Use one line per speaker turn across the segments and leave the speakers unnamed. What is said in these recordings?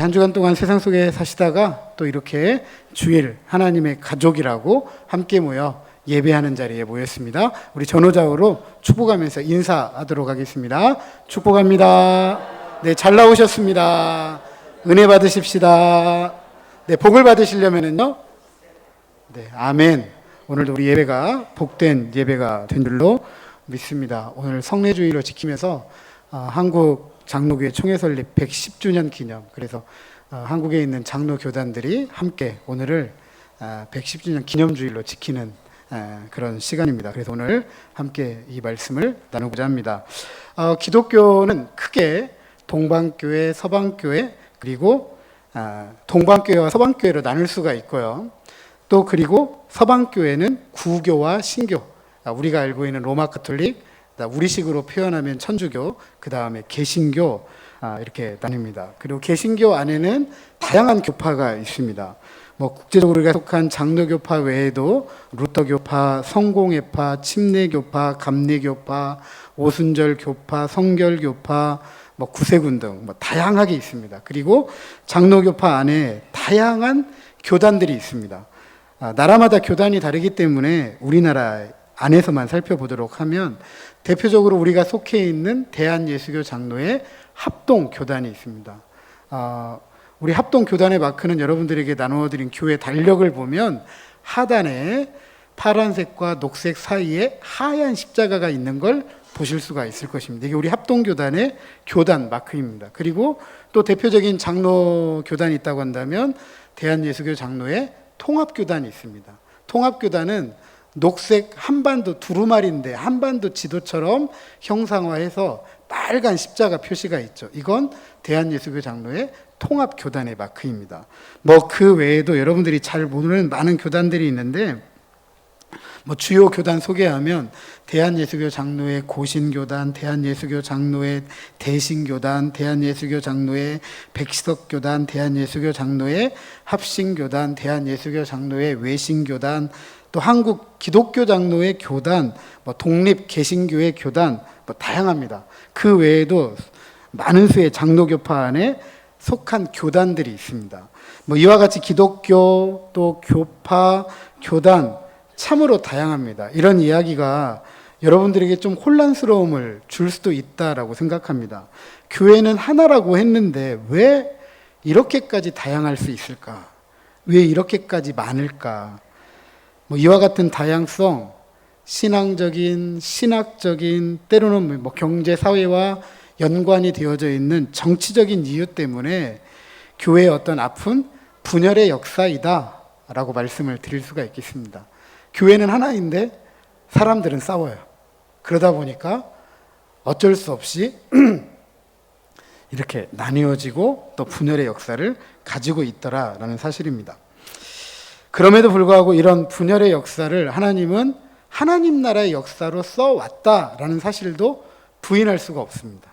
한 주간 동안 세상 속에 사시다가 또 이렇게 주일 하나님의 가족이라고 함께 모여 예배하는 자리에 모였습니다. 우리 전호자우로 축복하면서 인사하도록 하겠습니다. 축복합니다. 네, 잘 나오셨습니다. 은혜 받으십시다. 네, 복을 받으시려면은요. 네, 아멘. 오늘도 우리 예배가 복된 예배가 된 줄로 믿습니다. 오늘 성례주의로 지키면서 한국 장로교회 총회 설립 110주년 기념, 그래서 한국에 있는 장로 교단들이 함께 오늘을 110주년 기념주일로 지키는 그런 시간입니다. 그래서 오늘 함께 이 말씀을 나누고자 합니다. 기독교는 크게 동방교회, 서방교회, 그리고 동방교회와 서방교회로 나눌 수가 있고요. 또 그리고 서방교회는 구교와 신교, 우리가 알고 있는 로마 가톨릭, 우리식으로 표현하면 천주교, 그 다음에 개신교, 이렇게 나뉩니다. 그리고 개신교 안에는 다양한 교파가 있습니다. 국제적으로 우리가 속한 장로교파 외에도 루터교파, 성공회파, 침례교파, 감리교파, 오순절교파, 성결교파, 구세군 등 다양하게 있습니다. 그리고 장로교파 안에 다양한 교단들이 있습니다. 나라마다 교단이 다르기 때문에 우리나라 안에서만 살펴보도록 하면 대표적으로 우리가 속해 있는 대한예수교 장로의 합동교단이 있습니다. 우리 합동교단의 마크는 여러분들에게 나누어드린 교회 달력을 보면 하단에 파란색과 녹색 사이에 하얀 십자가가 있는 걸 보실 수가 있을 것입니다. 이게 우리 합동교단의 교단 마크입니다. 그리고 또 대표적인 장로교단이 있다고 한다면 대한예수교 장로의 통합교단이 있습니다. 통합교단은 녹색 한반도 두루마리인데 한반도 지도처럼 형상화해서 빨간 십자가 표시가 있죠. 이건 대한예수교 장로의 통합교단의 마크입니다. 그 외에도 여러분들이 잘 모르는 많은 교단들이 있는데 주요 교단 소개하면 대한예수교 장로의 고신교단, 대한예수교 장로의 대신교단, 대한예수교 장로의 백시덕교단, 대한예수교 장로의 합신교단, 대한예수교 장로의 외신교단, 또 한국 기독교 장로의 교단, 독립 개신교의 교단, 다양합니다. 그 외에도 많은 수의 장로교파 안에 속한 교단들이 있습니다. 이와 같이 기독교, 또 교파, 교단 참으로 다양합니다. 이런 이야기가 여러분들에게 좀 혼란스러움을 줄 수도 있다라고 생각합니다. 교회는 하나라고 했는데 왜 이렇게까지 다양할 수 있을까? 왜 이렇게까지 많을까? 이와 같은 다양성, 신앙적인, 신학적인, 때로는 경제, 사회와 연관이 되어져 있는 정치적인 이유 때문에 교회의 어떤 아픈 분열의 역사이다 라고 말씀을 드릴 수가 있겠습니다. 교회는 하나인데 사람들은 싸워요. 그러다 보니까 어쩔 수 없이 이렇게 나뉘어지고 또 분열의 역사를 가지고 있더라라는 사실입니다. 그럼에도 불구하고 이런 분열의 역사를 하나님은 하나님 나라의 역사로 써왔다라는 사실도 부인할 수가 없습니다.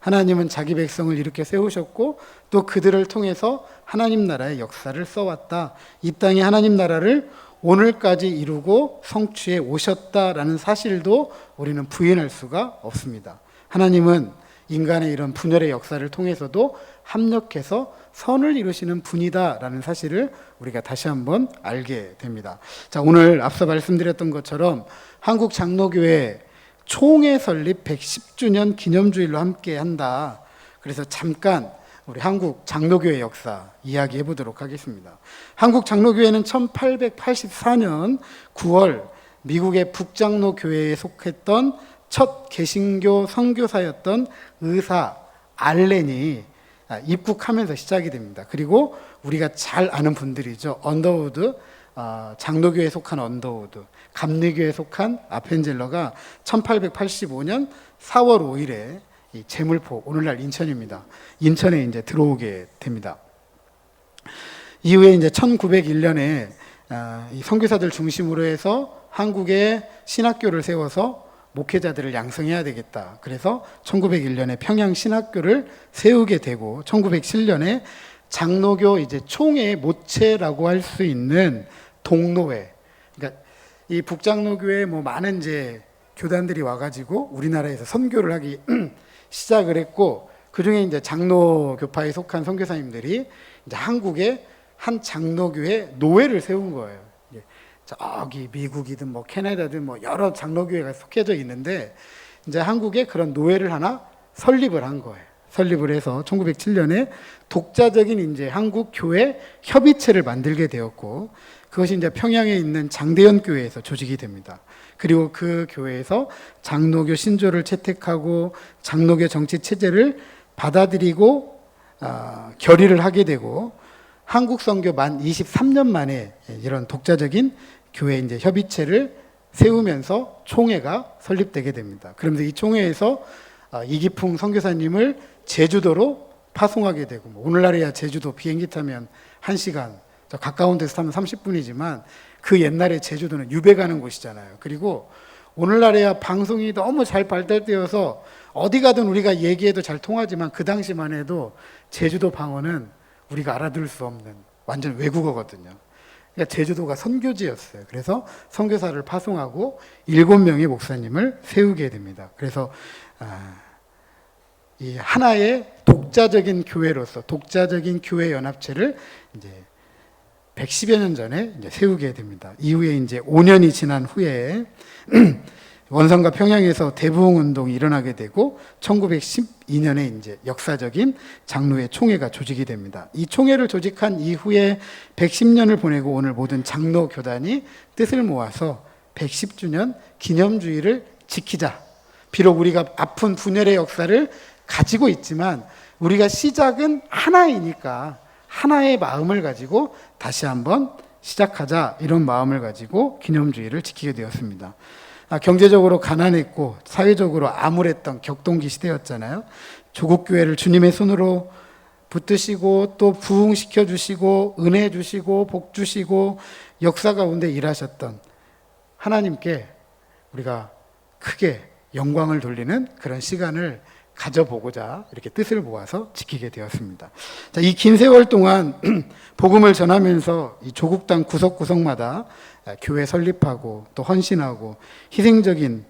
하나님은 자기 백성을 이렇게 세우셨고 또 그들을 통해서 하나님 나라의 역사를 써왔다. 이 땅에 하나님 나라를 오늘까지 이루고 성취해 오셨다라는 사실도 우리는 부인할 수가 없습니다. 하나님은 인간의 이런 분열의 역사를 통해서도 합력해서 선을 이루시는 분이다라는 사실을 우리가 다시 한번 알게 됩니다. 자, 오늘 앞서 말씀드렸던 것처럼 한국 장로교회 총회 설립 110주년 기념주일로 함께 한다. 그래서 잠깐 우리 한국 장로교회 역사 이야기해 보도록 하겠습니다. 한국 장로교회는 1884년 9월 미국의 북장로교회에 속했던 첫 개신교 선교사였던 의사 알렌이 입국하면서 시작이 됩니다. 그리고 우리가 잘 아는 분들이죠. 언더우드, 장로교회에 속한 언더우드, 감리교회에 속한 아펜젤러가 1885년 4월 5일에 이 제물포, 오늘날 인천입니다. 인천에 이제 들어오게 됩니다. 이후에 이제 1901년에 이 선교사들 중심으로 해서 한국에 신학교를 세워서 목회자들을 양성해야 되겠다. 그래서 1901년에 평양 신학교를 세우게 되고 1907년에 장로교 이제 총회 모체라고 할 수 있는 동로회. 그러니까 이 북장로교회 많은 이제 교단들이 와가지고 우리나라에서 선교를 하기 시작을 했고 그중에 이제 장로교파에 속한 선교사님들이 이제 한국에 한 장로교회 노회를 세운 거예요. 저기 미국이든 뭐 캐나다든 뭐 여러 장로교회가 속해져 있는데 이제 한국에 그런 노회를 하나 설립을 한 거예요. 설립을 해서 1907년에 독자적인 이제 한국 교회 협의체를 만들게 되었고, 그것이 이제 평양에 있는 장대현 교회에서 조직이 됩니다. 그리고 그 교회에서 장로교 신조를 채택하고 장로교 정치 체제를 받아들이고 결의를 하게 되고, 한국 선교 만 23년 만에 이런 독자적인 교회 이제 협의체를 세우면서 총회가 설립되게 됩니다. 그러면서 이 총회에서 이기풍 선교사님을 제주도로 파송하게 되고, 오늘날에야 제주도 비행기 타면 1시간, 가까운 데서 타면 30분이지만 그 옛날에 제주도는 유배 가는 곳이잖아요. 그리고 오늘날에야 방송이 너무 잘 발달되어서 어디 가든 우리가 얘기해도 잘 통하지만 그 당시만 해도 제주도 방언은 우리가 알아들을 수 없는 완전 외국어거든요. 그러니까 제주도가 선교지였어요. 그래서 선교사를 파송하고 7명의 목사님을 세우게 됩니다. 그래서 이 하나의 독자적인 교회로서 독자적인 교회 연합체를 이제 110여 년 전에 이제 세우게 됩니다. 이후에 이제 5년이 지난 후에 원산과 평양에서 대부흥 운동이 일어나게 되고 1912년에 이제 역사적인 장로회 총회가 조직이 됩니다. 이 총회를 조직한 이후에 110년을 보내고 오늘 모든 장로 교단이 뜻을 모아서 110주년 기념주의를 지키자. 비록 우리가 아픈 분열의 역사를 가지고 있지만 우리가 시작은 하나이니까 하나의 마음을 가지고 다시 한번 시작하자, 이런 마음을 가지고 기념주의를 지키게 되었습니다. 경제적으로 가난했고 사회적으로 암울했던 격동기 시대였잖아요. 조국교회를 주님의 손으로 붙드시고 또 부흥시켜 주시고 은혜 주시고 복 주시고 역사 가운데 일하셨던 하나님께 우리가 크게 영광을 돌리는 그런 시간을 가져보고자 이렇게 뜻을 모아서 지키게 되었습니다. 자, 이 긴 세월 동안 복음을 전하면서 이 조국당 구석구석마다 교회 설립하고 또 헌신하고 희생적인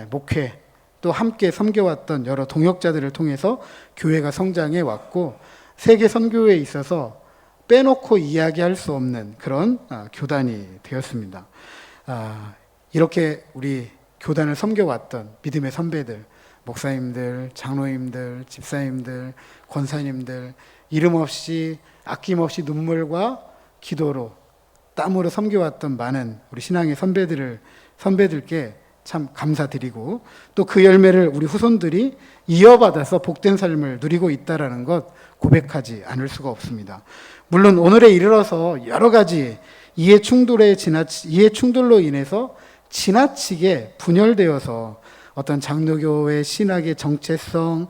목회, 또 함께 섬겨왔던 여러 동역자들을 통해서 교회가 성장해 왔고, 세계 선교에 있어서 빼놓고 이야기할 수 없는 그런 교단이 되었습니다. 이렇게 우리 교단을 섬겨왔던 믿음의 선배들, 목사님들, 장로님들, 집사님들, 권사님들, 이름 없이 아낌없이 눈물과 기도로 땀으로 섬겨왔던 많은 우리 신앙의 선배들께 참 감사드리고, 또 그 열매를 우리 후손들이 이어받아서 복된 삶을 누리고 있다는 것 고백하지 않을 수가 없습니다. 물론 오늘에 이르러서 여러 가지 이해 충돌로 인해서 지나치게 분열되어서 어떤 장로교회 신학의 정체성,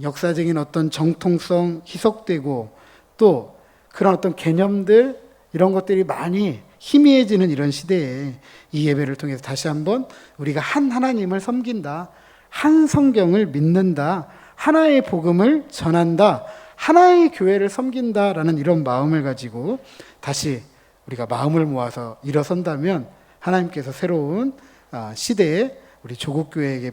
역사적인 어떤 정통성 희석되고, 또 그런 어떤 개념들, 이런 것들이 많이 희미해지는 이런 시대에 이 예배를 통해서 다시 한번 우리가 한 하나님을 섬긴다, 한 성경을 믿는다, 하나의 복음을 전한다, 하나의 교회를 섬긴다라는 이런 마음을 가지고 다시 우리가 마음을 모아서 일어선다면 하나님께서 새로운 시대에 우리 조국교회에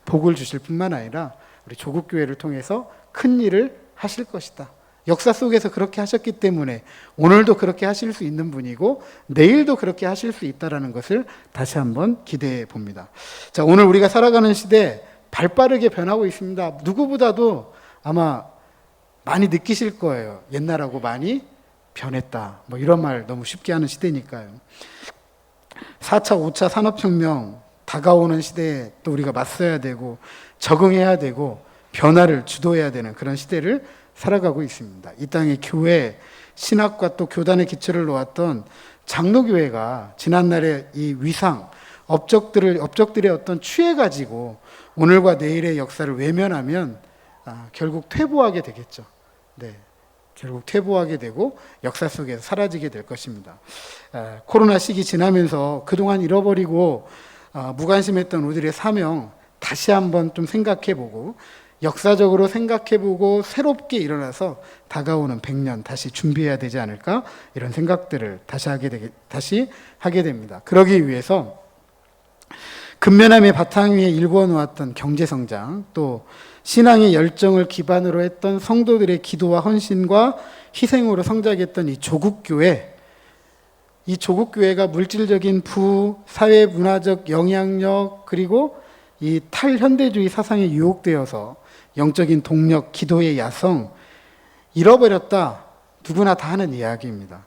복을 주실 뿐만 아니라 우리 조국교회를 통해서 큰 일을 하실 것이다. 역사 속에서 그렇게 하셨기 때문에 오늘도 그렇게 하실 수 있는 분이고 내일도 그렇게 하실 수 있다는 것을 다시 한번 기대해 봅니다. 자, 오늘 우리가 살아가는 시대 발빠르게 변하고 있습니다. 누구보다도 아마 많이 느끼실 거예요. 옛날하고 많이 변했다. 뭐 이런 말 너무 쉽게 하는 시대니까요. 4차, 5차 산업혁명 다가오는 시대에 또 우리가 맞서야 되고 적응해야 되고 변화를 주도해야 되는 그런 시대를 살아가고 있습니다. 이 땅의 교회, 신학과 또 교단의 기초를 놓았던 장로교회가 지난날의 이 위상, 업적들의 어떤 취해가지고 오늘과 내일의 역사를 외면하면 결국 퇴보하게 되겠죠. 네. 결국 퇴보하게 되고 역사 속에서 사라지게 될 것입니다. 코로나 시기 지나면서 그동안 잃어버리고 무관심했던 우리들의 사명 다시 한번 좀 생각해보고 역사적으로 생각해보고 새롭게 일어나서 다가오는 100년 다시 준비해야 되지 않을까, 이런 생각들을 다시 하게 됩니다. 그러기 위해서 근면함의 바탕 위에 일궈 놓았던 경제성장, 또 신앙의 열정을 기반으로 했던 성도들의 기도와 헌신과 희생으로 성장했던 이 조국교회, 이 조국교회가 물질적인 부, 사회 문화적 영향력, 그리고 이 탈현대주의 사상에 유혹되어서 영적인 동력, 기도의 야성 잃어버렸다. 누구나 다 하는 이야기입니다.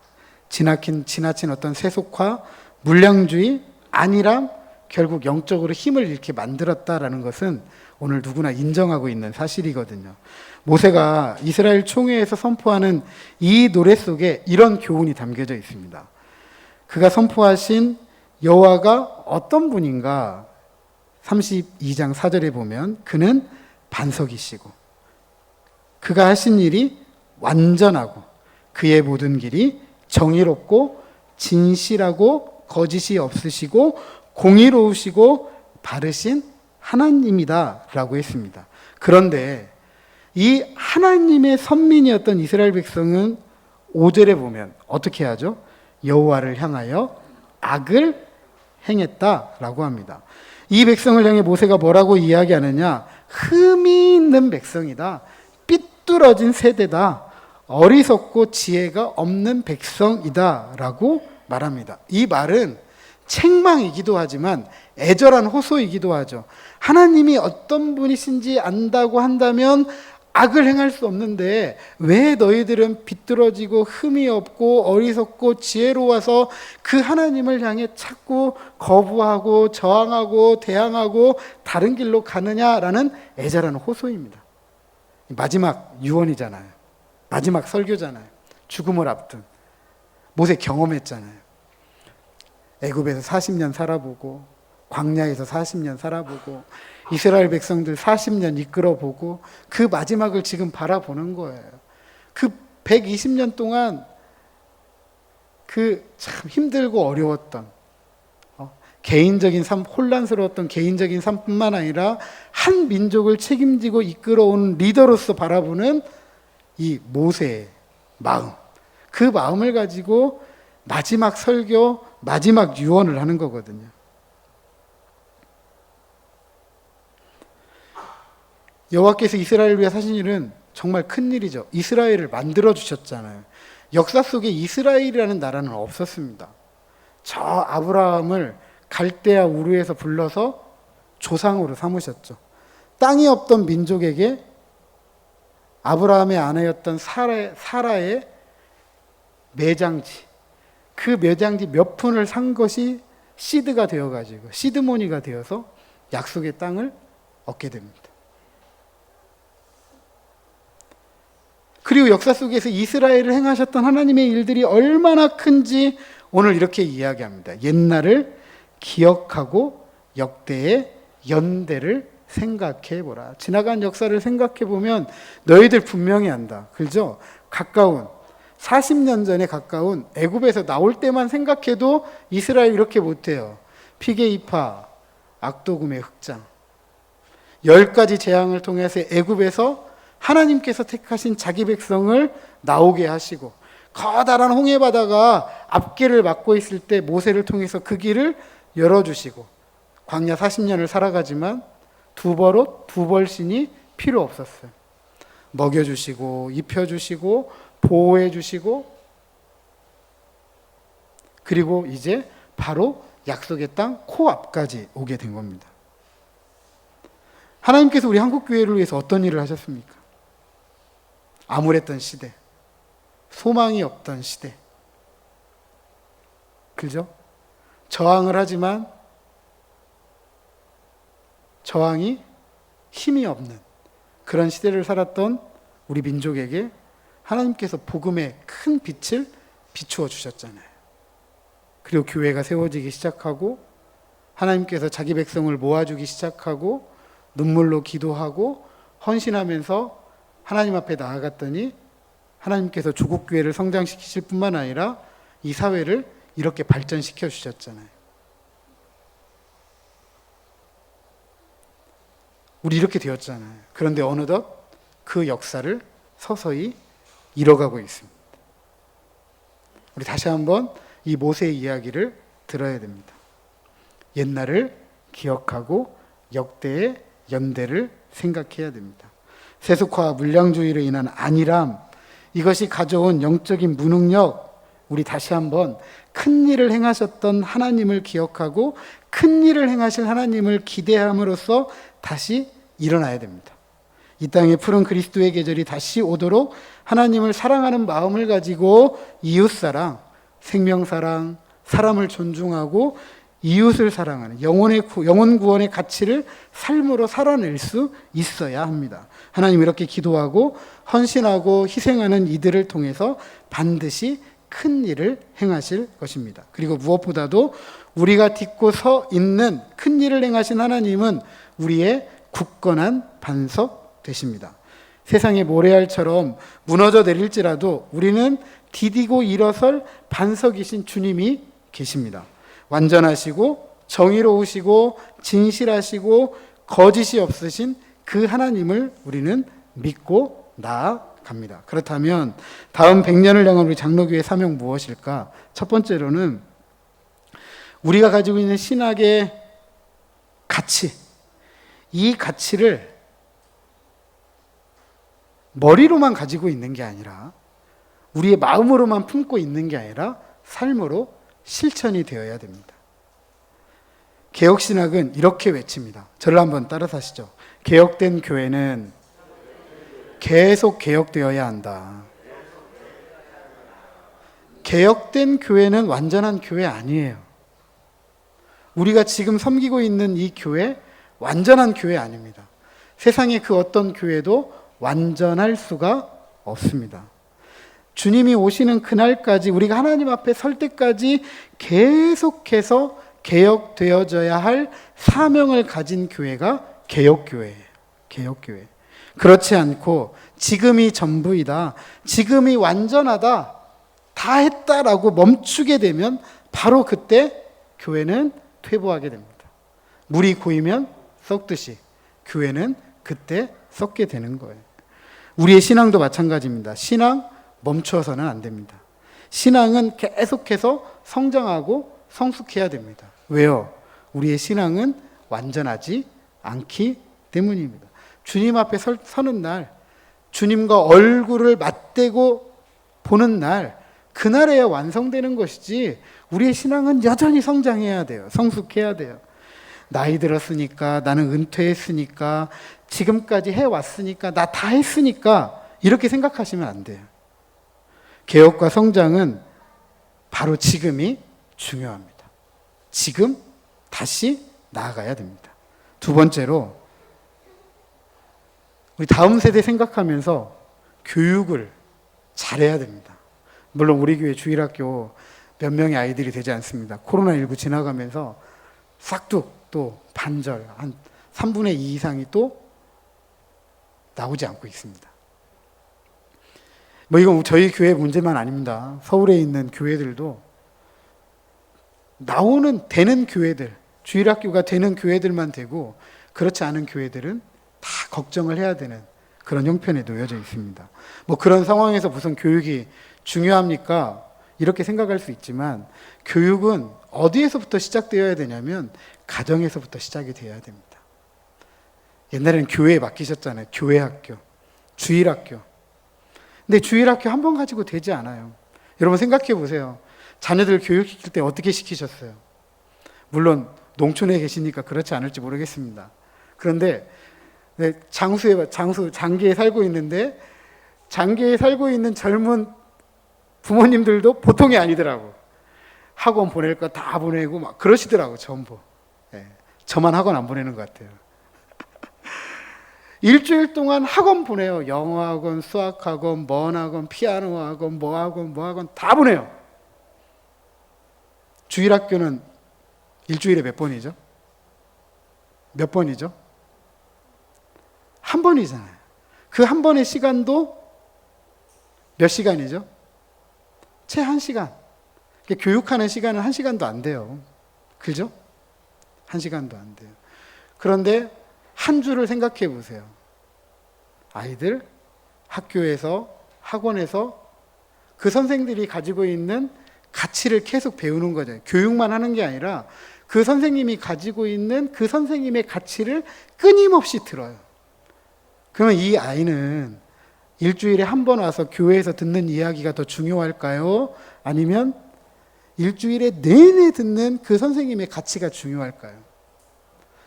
지나친 어떤 세속화, 물량주의, 안일함, 결국 영적으로 힘을 잃게 만들었다라는 것은 오늘 누구나 인정하고 있는 사실이거든요. 모세가 이스라엘 총회에서 선포하는 이 노래 속에 이런 교훈이 담겨져 있습니다. 그가 선포하신 여호와가 어떤 분인가? 32장 4절에 보면 그는 반석이시고 그가 하신 일이 완전하고 그의 모든 길이 정의롭고 진실하고 거짓이 없으시고 공의로우시고 바르신 하나님이다 라고 했습니다. 그런데 이 하나님의 선민이었던 이스라엘 백성은 5절에 보면 어떻게 하죠? 여호와를 향하여 악을 행했다라고 합니다. 이 백성을 향해 모세가 뭐라고 이야기하느냐? 흠이 있는 백성이다. 삐뚤어진 세대다. 어리석고 지혜가 없는 백성이다 라고 말합니다. 이 말은 책망이기도 하지만 애절한 호소이기도 하죠. 하나님이 어떤 분이신지 안다고 한다면 악을 행할 수 없는데 왜 너희들은 비뚤어지고 흠이 없고 어리석고 지혜로워서 그 하나님을 향해 자꾸 거부하고 저항하고 대항하고 다른 길로 가느냐라는 애절한 호소입니다. 마지막 유언이잖아요. 마지막 설교잖아요. 죽음을 앞둔 모세 경험했잖아요. 애굽에서 40년 살아보고 광야에서 40년 살아보고 이스라엘 백성들 40년 이끌어보고 그 마지막을 지금 바라보는 거예요. 그 120년 동안 그 참 힘들고 어려웠던 개인적인 삶, 혼란스러웠던 개인적인 삶뿐만 아니라 한 민족을 책임지고 이끌어온 리더로서 바라보는 이 모세의 마음, 그 마음을 가지고 마지막 설교, 마지막 유언을 하는 거거든요. 여호와께서 이스라엘을 위해 하신 일은 정말 큰 일이죠. 이스라엘을 만들어 주셨잖아요. 역사 속에 이스라엘이라는 나라는 없었습니다. 저 아브라함을 갈대아 우르에서 불러서 조상으로 삼으셨죠. 땅이 없던 민족에게 아브라함의 아내였던 사라의 매장지, 그 매장지 몇 푼을 산 것이 시드가 되어가지고 시드모니가 되어서 약속의 땅을 얻게 됩니다. 그리고 역사 속에서 이스라엘을 행하셨던 하나님의 일들이 얼마나 큰지 오늘 이렇게 이야기합니다. 옛날을 기억하고 역대의 연대를 생각해 보라. 지나간 역사를 생각해 보면 너희들 분명히 안다. 그죠? 가까운 40년 전에 가까운 애굽에서 나올 때만 생각해도 이스라엘 이렇게 못해요. 피게이파, 악도금의 흑장, 10가지 재앙을 통해서 애굽에서 하나님께서 택하신 자기 백성을 나오게 하시고 커다란 홍해바다가 앞길을 막고 있을 때 모세를 통해서 그 길을 열어주시고 광야 40년을 살아가지만 두 버릇 두 벌신이 필요 없었어요. 먹여주시고 입혀주시고 보호해주시고 그리고 이제 바로 약속의 땅 코앞까지 오게 된 겁니다. 하나님께서 우리 한국교회를 위해서 어떤 일을 하셨습니까? 암울했던 시대, 소망이 없던 시대, 그죠? 저항을 하지만 저항이 힘이 없는 그런 시대를 살았던 우리 민족에게 하나님께서 복음의 큰 빛을 비추어 주셨잖아요. 그리고 교회가 세워지기 시작하고 하나님께서 자기 백성을 모아주기 시작하고 눈물로 기도하고 헌신하면서 하나님 앞에 나아갔더니 하나님께서 조국교회를 성장시키실 뿐만 아니라 이 사회를 이렇게 발전시켜 주셨잖아요. 우리 이렇게 되었잖아요. 그런데 어느덧 그 역사를 서서히 잃어가고 있습니다. 우리 다시 한번 이 모세의 이야기를 들어야 됩니다. 옛날을 기억하고 역대의 연대를 생각해야 됩니다. 세속화 물량주의로 인한 안일함, 이것이 가져온 영적인 무능력, 우리 다시 한번 큰 일을 행하셨던 하나님을 기억하고 큰 일을 행하실 하나님을 기대함으로써 다시 일어나야 됩니다. 이 땅에 푸른 그리스도의 계절이 다시 오도록 하나님을 사랑하는 마음을 가지고 이웃사랑, 생명사랑, 사람을 존중하고 이웃을 사랑하는 영혼 구원의 가치를 삶으로 살아낼 수 있어야 합니다. 하나님 이렇게 기도하고 헌신하고 희생하는 이들을 통해서 반드시 큰 일을 행하실 것입니다. 그리고 무엇보다도 우리가 딛고 서 있는 큰 일을 행하신 하나님은 우리의 굳건한 반석 되십니다. 세상의 모래알처럼 무너져 내릴지라도 우리는 디디고 일어설 반석이신 주님이 계십니다. 완전하시고 정의로우시고 진실하시고 거짓이 없으신 그 하나님을 우리는 믿고 나아갑니다. 그렇다면 다음 100년을 향한 우리 장로교회 사명 무엇일까? 첫 번째로는 우리가 가지고 있는 신학의 가치, 이 가치를 머리로만 가지고 있는 게 아니라 우리의 마음으로만 품고 있는 게 아니라 삶으로 실천이 되어야 됩니다. 개혁신학은 이렇게 외칩니다. 저를 한번 따라하시죠. 개혁된 교회는 계속 개혁되어야 한다. 개혁된 교회는 완전한 교회 아니에요. 우리가 지금 섬기고 있는 이 교회 완전한 교회 아닙니다. 세상의 그 어떤 교회도 완전할 수가 없습니다. 주님이 오시는 그날까지 우리가 하나님 앞에 설 때까지 계속해서 개혁되어져야 할 사명을 가진 교회가 개혁교회예요. 개혁교회. 그렇지 않고 지금이 전부이다, 지금이 완전하다, 다 했다라고 멈추게 되면 바로 그때 교회는 퇴보하게 됩니다. 물이 고이면 썩듯이 교회는 그때 썩게 되는 거예요. 우리의 신앙도 마찬가지입니다. 신앙 멈춰서는 안 됩니다. 신앙은 계속해서 성장하고 성숙해야 됩니다. 왜요? 우리의 신앙은 완전하지 않기 때문입니다. 주님 앞에 서는 날, 주님과 얼굴을 맞대고 보는 날, 그날에야 완성되는 것이지 우리의 신앙은 여전히 성장해야 돼요. 성숙해야 돼요. 나이 들었으니까, 나는 은퇴했으니까, 지금까지 해왔으니까, 나 다 했으니까 이렇게 생각하시면 안 돼요. 개혁과 성장은 바로 지금이 중요합니다. 지금 다시 나아가야 됩니다. 두 번째로 우리 다음 세대 생각하면서 교육을 잘해야 됩니다. 물론 우리 교회 주일학교 몇 명의 아이들이 되지 않습니다. 코로나19 지나가면서 싹둑 또 반절, 한 3분의 2 이상이 또 나오지 않고 있습니다. 이건 저희 교회 문제만 아닙니다. 서울에 있는 교회들도 되는 교회들, 주일학교가 되는 교회들만 되고 그렇지 않은 교회들은 다 걱정을 해야 되는 그런 형편에 놓여져 있습니다. 그런 상황에서 무슨 교육이 중요합니까? 이렇게 생각할 수 있지만 교육은 어디에서부터 시작되어야 되냐면 가정에서부터 시작이 되어야 됩니다. 옛날에는 교회에 맡기셨잖아요. 교회학교, 주일학교. 근데 주일학교 한 번 가지고 되지 않아요. 여러분 생각해 보세요. 자녀들 교육시킬 때 어떻게 시키셨어요? 물론 농촌에 계시니까 그렇지 않을지 모르겠습니다. 그런데 장계에 살고 있는데 장계에 살고 있는 젊은 부모님들도 보통이 아니더라고. 학원 보낼 거 다 보내고 막 그러시더라고, 전부. 저만 학원 안 보내는 것 같아요. 일주일 동안 학원 보내요. 영어학원, 수학학원, 학원, 피아노학원, 뭐학원 다 보내요. 주일학교는 일주일에 몇 번이죠? 몇 번이죠? 한 번이잖아요. 그 한 번의 시간도 몇 시간이죠? 채 1시간. 교육하는 시간은 1시간도 안 돼요. 그죠? 1시간도 안 돼요. 그런데 한 주를 생각해 보세요. 아이들 학교에서, 학원에서 그 선생들이 가지고 있는 가치를 계속 배우는 거죠. 교육만 하는 게 아니라 그 선생님이 가지고 있는 그 선생님의 가치를 끊임없이 들어요. 그러면 이 아이는 일주일에 한 번 와서 교회에서 듣는 이야기가 더 중요할까요? 아니면 일주일에 내내 듣는 그 선생님의 가치가 중요할까요?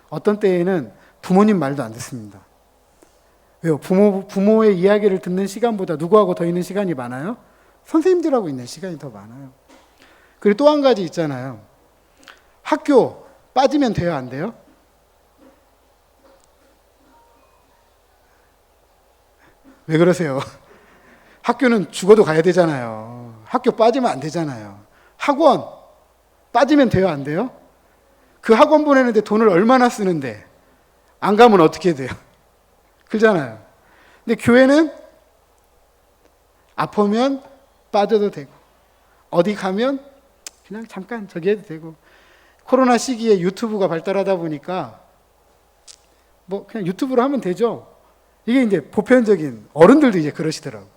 어떤 때에는 부모님 말도 안 듣습니다. 왜요? 부모의 이야기를 듣는 시간보다 누구하고 더 있는 시간이 많아요? 선생님들하고 있는 시간이 더 많아요. 그리고 또 한 가지 있잖아요. 학교 빠지면 돼요, 안 돼요? 왜 그러세요? 학교는 죽어도 가야 되잖아요. 학교 빠지면 안 되잖아요. 학원 빠지면 돼요, 안 돼요? 그 학원 보내는데 돈을 얼마나 쓰는데 안 가면 어떻게 돼요? 그러잖아요. 근데 교회는 아프면 빠져도 되고 어디 가면 그냥 잠깐 저기 해도 되고 코로나 시기에 유튜브가 발달하다 보니까 뭐 그냥 유튜브로 하면 되죠. 이게 이제 보편적인 어른들도 이제 그러시더라고.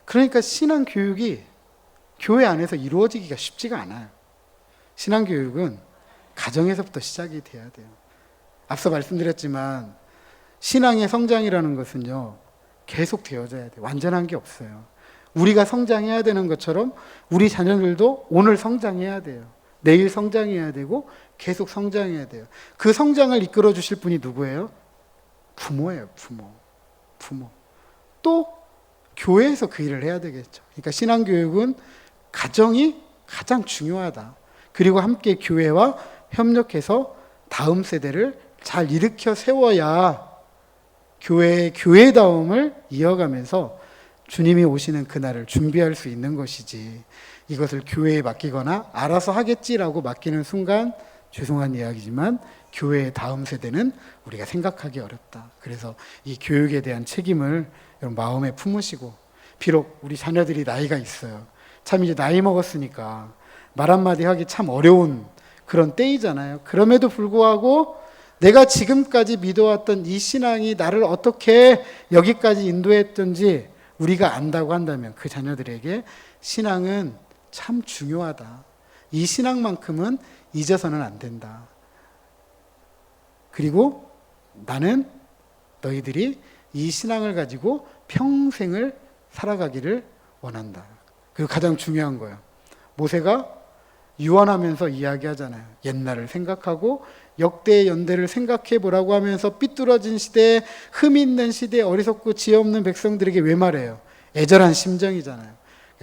그러니까 신앙 교육이 교회 안에서 이루어지기가 쉽지가 않아요. 신앙 교육은 가정에서부터 시작이 돼야 돼요. 앞서 말씀드렸지만 신앙의 성장이라는 것은요, 계속 되어져야 돼요. 완전한 게 없어요. 우리가 성장해야 되는 것처럼 우리 자녀들도 오늘 성장해야 돼요. 내일 성장해야 되고 계속 성장해야 돼요. 그 성장을 이끌어 주실 분이 누구예요? 부모예요, 부모. 또 교회에서 그 일을 해야 되겠죠. 그러니까 신앙교육은 가정이 가장 중요하다. 그리고 함께 교회와 협력해서 다음 세대를 잘 일으켜 세워야 교회의 교회다움을 이어가면서 주님이 오시는 그날을 준비할 수 있는 것이지, 이것을 교회에 맡기거나 알아서 하겠지라고 맡기는 순간 죄송한 이야기지만 교회의 다음 세대는 우리가 생각하기 어렵다. 그래서 이 교육에 대한 책임을 여러분 마음에 품으시고, 비록 우리 자녀들이 나이가 있어요. 참 이제 나이 먹었으니까 말 한마디 하기 참 어려운 그런 때이잖아요. 그럼에도 불구하고 내가 지금까지 믿어왔던 이 신앙이 나를 어떻게 여기까지 인도했던지 우리가 안다고 한다면 그 자녀들에게 신앙은 참 중요하다. 이 신앙만큼은 잊어서는 안 된다. 그리고 나는 너희들이 이 신앙을 가지고 평생을 살아가기를 원한다. 그리고 가장 중요한 거예요. 모세가 유언하면서 이야기하잖아요. 옛날을 생각하고 역대의 연대를 생각해 보라고 하면서 삐뚤어진 시대에, 흠 있는 시대에 어리석고 지혜 없는 백성들에게 왜 말해요? 애절한 심정이잖아요.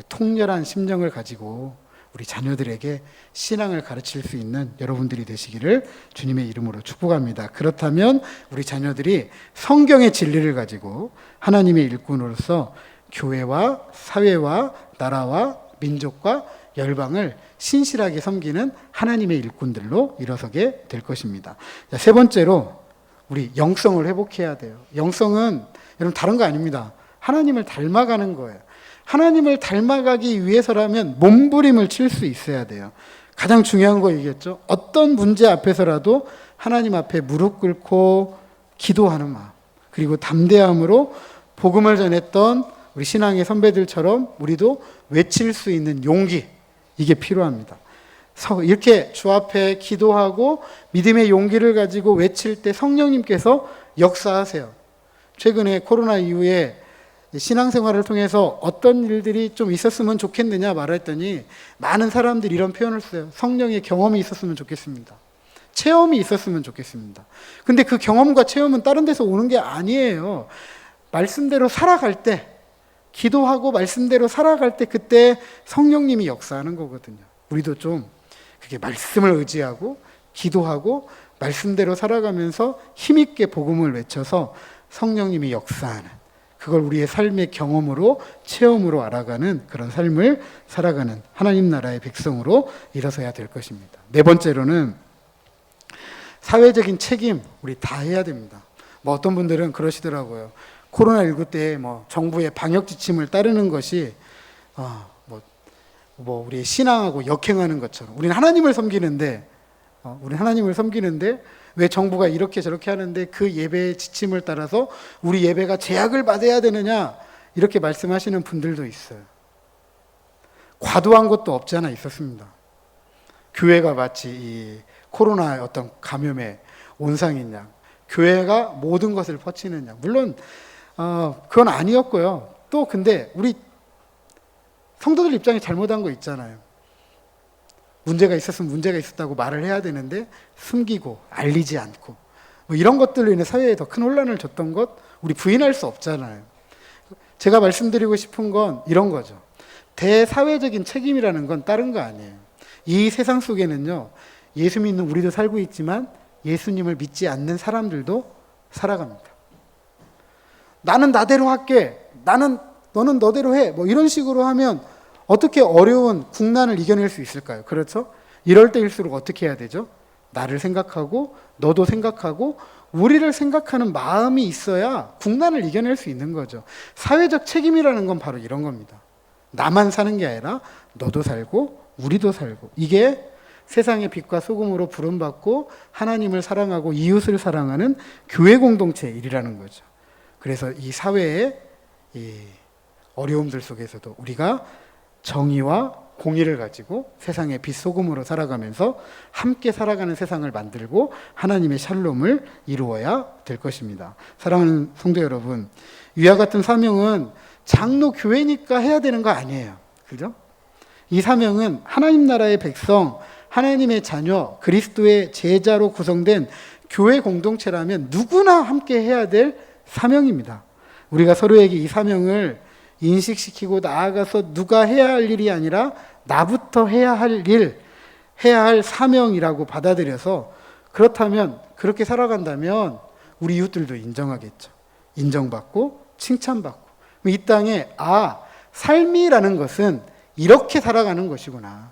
통렬한 심정을 가지고 우리 자녀들에게 신앙을 가르칠 수 있는 여러분들이 되시기를 주님의 이름으로 축복합니다. 그렇다면 우리 자녀들이 성경의 진리를 가지고 하나님의 일꾼으로서 교회와 사회와 나라와 민족과 열방을 신실하게 섬기는 하나님의 일꾼들로 일어서게 될 것입니다. 세 번째로 우리 영성을 회복해야 돼요. 영성은 여러분 다른 거 아닙니다. 하나님을 닮아가는 거예요. 하나님을 닮아가기 위해서라면 몸부림을 칠 수 있어야 돼요. 가장 중요한 거 얘기했죠. 어떤 문제 앞에서라도 하나님 앞에 무릎 꿇고 기도하는 마음, 그리고 담대함으로 복음을 전했던 우리 신앙의 선배들처럼 우리도 외칠 수 있는 용기, 이게 필요합니다. 이렇게 주 앞에 기도하고 믿음의 용기를 가지고 외칠 때 성령님께서 역사하세요. 최근에 코로나 이후에 신앙생활을 통해서 어떤 일들이 좀 있었으면 좋겠느냐 말했더니 많은 사람들이 이런 표현을 써요. 성령의 경험이 있었으면 좋겠습니다. 체험이 있었으면 좋겠습니다. 근데 그 경험과 체험은 다른 데서 오는 게 아니에요. 말씀대로 살아갈 때, 기도하고 말씀대로 살아갈 때 그때 성령님이 역사하는 거거든요. 우리도 좀 그게 말씀을 의지하고 기도하고 말씀대로 살아가면서 힘있게 복음을 외쳐서 성령님이 역사하는, 그걸 우리의 삶의 경험으로 체험으로 알아가는 그런 삶을 살아가는 하나님 나라의 백성으로 일어서야 될 것입니다. 네 번째로는 사회적인 책임 우리 다 해야 됩니다. 뭐 어떤 분들은 그러시더라고요. 코로나19 때 뭐 정부의 방역 지침을 따르는 것이 우리의 신앙하고 역행하는 것처럼 우리는 하나님을 섬기는데 왜 정부가 이렇게 저렇게 하는데 그 예배의 지침을 따라서 우리 예배가 제약을 받아야 되느냐, 이렇게 말씀하시는 분들도 있어요. 과도한 것도 없지 않아 있었습니다. 교회가 마치 이 코로나의 어떤 감염의 온상인 양 교회가 모든 것을 퍼치느냐. 물론 그건 아니었고요. 또 근데 우리 성도들 입장에 잘못한 거 있잖아요. 문제가 있었으면 문제가 있었다고 말을 해야 되는데 숨기고 알리지 않고 뭐 이런 것들로 인해 사회에 더 큰 혼란을 줬던 것 우리 부인할 수 없잖아요. 제가 말씀드리고 싶은 건 이런 거죠. 대사회적인 책임이라는 건 다른 거 아니에요. 이 세상 속에는요, 예수 믿는 우리도 살고 있지만 예수님을 믿지 않는 사람들도 살아갑니다. 나는 나대로 할게. 너는 너대로 해. 뭐 이런 식으로 하면 어떻게 어려운 국난을 이겨낼 수 있을까요? 그렇죠? 이럴 때일수록 어떻게 해야 되죠? 나를 생각하고 너도 생각하고 우리를 생각하는 마음이 있어야 국난을 이겨낼 수 있는 거죠. 사회적 책임이라는 건 바로 이런 겁니다. 나만 사는 게 아니라 너도 살고 우리도 살고, 이게 세상의 빛과 소금으로 부름받고 하나님을 사랑하고 이웃을 사랑하는 교회 공동체의 일이라는 거죠. 그래서 이 사회의 이 어려움들 속에서도 우리가 정의와 공의를 가지고 세상의 빛 소금으로 살아가면서 함께 살아가는 세상을 만들고 하나님의 샬롬을 이루어야 될 것입니다. 사랑하는 성도 여러분, 위와 같은 사명은 장로 교회니까 해야 되는 거 아니에요. 그죠? 이 사명은 하나님 나라의 백성, 하나님의 자녀, 그리스도의 제자로 구성된 교회 공동체라면 누구나 함께 해야 될 사명입니다. 우리가 서로에게 이 사명을 인식시키고 나아가서 누가 해야 할 일이 아니라 나부터 해야 할 일, 해야 할 사명이라고 받아들여서, 그렇다면, 그렇게 살아간다면 우리 이웃들도 인정하겠죠. 인정받고 칭찬받고. 이 땅에 삶이라는 것은 이렇게 살아가는 것이구나.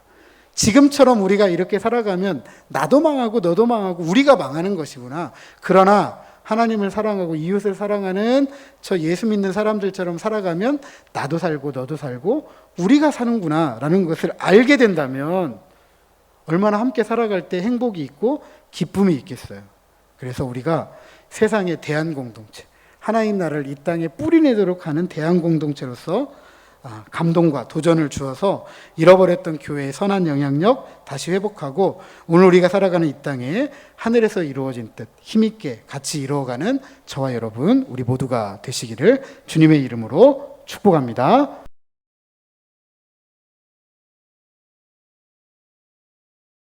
지금처럼 우리가 이렇게 살아가면 나도 망하고 너도 망하고 우리가 망하는 것이구나. 그러나 하나님을 사랑하고 이웃을 사랑하는 저 예수 믿는 사람들처럼 살아가면 나도 살고 너도 살고 우리가 사는구나 라는 것을 알게 된다면 얼마나 함께 살아갈 때 행복이 있고 기쁨이 있겠어요. 그래서 우리가 세상의 대안공동체, 하나님 나라를 이 땅에 뿌리내도록 하는 대안공동체로서 감동과 도전을 주어서 잃어버렸던 교회의 선한 영향력 다시 회복하고 오늘 우리가 살아가는 이 땅에 하늘에서 이루어진 뜻 힘있게 같이 이루어가는 저와 여러분 우리 모두가 되시기를 주님의 이름으로 축복합니다.